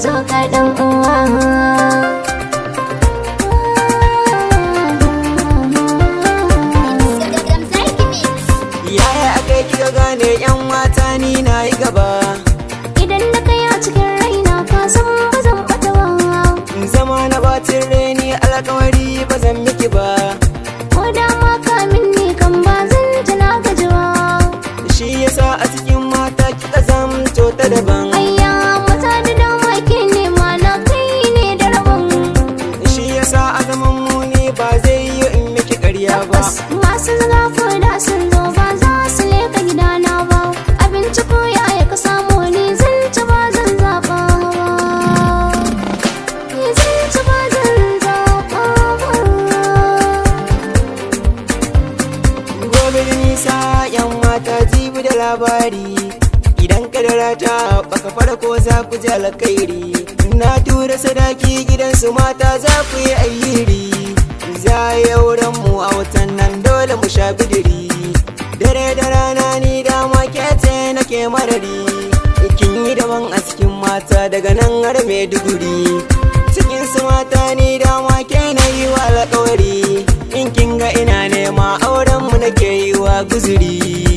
zo ka dan uwa. Yaya akai kika gane yan mata ni na yi gaba? Idan na kai a cikin raina ka san ba zan bata ba. Zama na batin raini alƙawari ba zan miki ba. Ko da ma ka minni kan ba zan ji na gaji ba. Shi yasa a cikin mata kika zamto ta daban. Ayya mata da dama ke nema na kai ne da rabon. Shi yasa a zaman mu ne ba zai yi in miki ƙarya ba. Masu zaga da sun zo ba za su leka gidana ba. Abinci ko yaya ka samu ni zan ci ba zan zaɓa ba. Ni zan ci ba zan zaɓa ba. Gobe da nisa yan mata jibi da labari. Idan kadara ta baka farko za ku ji alkhairi. Na tura sadaki gidansu mata za ku yi ayyiri. Za a yi auren mu a watan nan dole mu sha bidiri. Dare da rana ni dama kete nake marari. Kin yi daban a cikin mata daga nan har Maiduguri. Cikin su mata ni dama ke na yi wa alƙawari. In kin ga ina nema auren mu nake yi wa guzuri.